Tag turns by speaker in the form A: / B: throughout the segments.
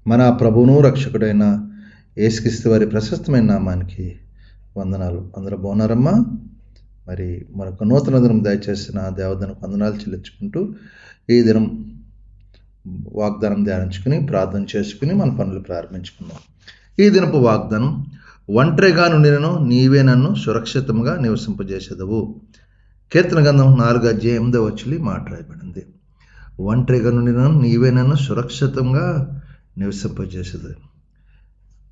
A: మన ప్రభువును రక్షకుడైన యేసుక్రీస్తు వారి ప్రశస్తమైన నామానికి వందనాలు. అందరూ బాగున్నారమ్మా? మరి మరొక నూతన దినం దయచేసిన దేవతనికి వందనాలు చెల్లించుకుంటూ ఈ దినం వాగ్దానం ధ్యానించుకుని ప్రార్థన చేసుకుని మన పనులు ప్రారంభించుకుందాం. ఈ దినపు వాగ్దానం, ఒంటరిగా నుండినను నీవే నన్ను సురక్షితంగా నివసింపజేసేదవు. కీర్తన గ్రంథం 4:8 మాట్లాడబడింది. ఒంటరిగా నుండినను నీవే నన్ను సురక్షితంగా నివసింపజేసేది.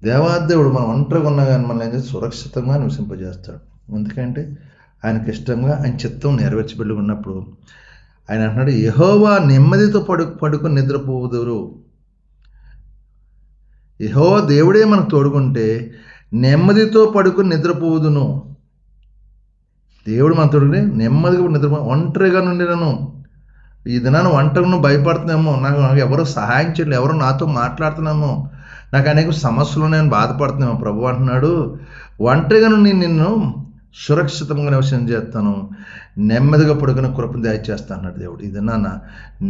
A: దేవాదేవుడు మనం ఒంటరిగా ఉన్నా కానీ మనల్ని సురక్షితంగా నివసింపజేస్తాడు. ఎందుకంటే ఆయనకి ఇష్టంగా ఆయన చిత్తం నెరవేర్చబడి ఉన్నప్పుడు ఆయన అంటున్నాడు, యెహోవా నెమ్మదితో పడుకొని నిద్రపోదురు. యెహోవా దేవుడే మనకు తోడుకుంటే నెమ్మదితో పడుకొని నిద్రపోదును. దేవుడు మన తోడుకుంటే నెమ్మదిగా నిద్రపో. ఒంటరిగా నుండి నన్ను ఈ దినాన్ని ఒంటరిగా భయపడుతున్నామో, నాకు ఎవరు సహాయం చేయలేదు, ఎవరు నాతో మాట్లాడుతున్నామో, నాకు అనేక సమస్యలు నేను బాధపడుతున్నామో, ప్రభు అంటున్నాడు, ఒంటరిగా నుండి నిన్ను సురక్షితంగా నివసం చేస్తాను, నెమ్మదిగా పడుకుని కృపను దయచేస్తా అన్నాడు దేవుడు. ఇది నాన్న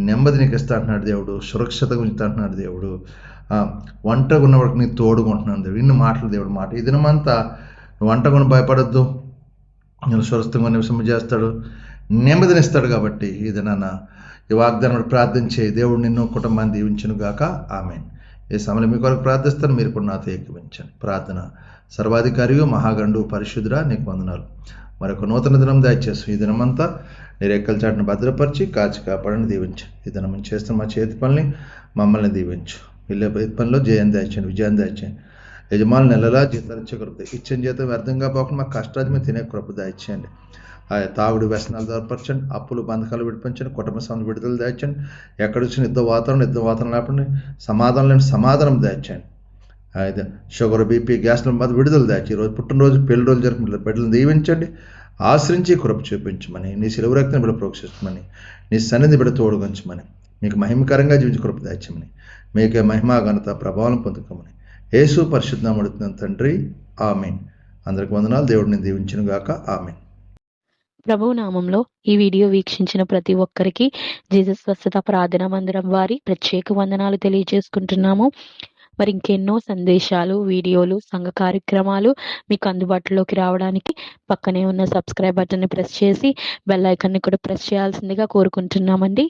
A: నెమ్మది నీకు ఇస్తా అంటున్నాడు దేవుడు, సురక్షితంగా ఉంచుతా అంటున్నాడు దేవుడు. ఒంటరిగా ఉన్నవాడికి నీ తోడుకుంటున్నాను దేవుడు. ఇన్ని మాటలు దేవుడు మాట. ఈ దినమంతా నువ్వు ఒంటరిగా భయపడద్దు, నేను సురక్షితంగా నివసం చేస్తాడు, నెమ్మదినిస్తాడు. కాబట్టి ఇది నాన్న ఈ వాగ్దానం ప్రార్థించే దేవుడు నిన్ను కుటుంబాన్ని దీవించును గాక. ఆమేన్. ఈ సమయంలో మీ కొరకు ప్రార్థిస్తాను, మీరు కూడా నాతో ఏకీవించండి. ప్రార్థన. సర్వాధికారియు మహాగండు పరిశుద్ధుడా, నీకు వందనాలు. మరొక నూతన దినం దయచేసి ఈ దినమంతా నీ రెక్కల చాటును భద్రపరిచి కాచి కాపాడని దీవించు. ఈ దినం చేస్తున్న మా చేతి పనుల్ని మమ్మల్ని దీవించు. వీళ్ళ పనిలో జయం దయచేయండి, విజయం దయచేయండి. యజమానులు నెలలా జీతాలు ఇచ్చే కృప, ఇచ్చిన జీతం వ్యర్థంగా పోకుండా మాకు కష్టాలు మేము తినే కృప దయచేయండి. తాగుడు వ్యసనాలు దూరపరచండి, అప్పులు బంధకాలు విడిపించండి, కుటుంబ సమస్యలు విడుదల దాచండి. ఎక్కడ వచ్చిన యుద్ధ వాతావరణం లేకుండా సమాధానం లేని సమాధానం దాచండి. అయితే షుగర్, బీపీ, గ్యాస్ల బాధ విడుదల దాచి ఈరోజు పుట్టినరోజు, పెళ్లి రోజు జరిపిన బిడ్డలను దీవించండి, ఆశ్రయించి కృప చూపించమని, నీ శిలువ రక్తం బిడ్డ ప్రోక్షించమని, నీ సన్నిధి బిడ్డ తోడుగొంచమని, మీకు మహిమకరంగా జీవించి కృప దాచమని, మీకే మహిమా ఘనత ప్రభావం పొందుకోమని యేసు పరిశుద్ధ నామమున అడుగుతున్నాను తండ్రి. ఆమేన్. అందరికి వందనాలు. దేవుడిని దీవించును గాక. ఆమేన్.
B: ప్రభు నామంలో ఈ వీడియో వీక్షించిన ప్రతి ఒక్కరికి జీసస్ స్వస్థత ప్రార్థనా మందిరం వారి ప్రత్యేక వందనాలు తెలియజేసుకుంటున్నాము. మరి ఇంకెన్నో సందేశాలు, వీడియోలు, సంఘ కార్యక్రమాలు మీకు అందుబాటులోకి రావడానికి పక్కనే ఉన్న సబ్స్క్రైబ్ బటన్ని ప్రెస్ చేసి బెల్ ఐకాన్ని కూడా ప్రెస్ చేయాల్సిందిగా కోరుకుంటున్నామండి.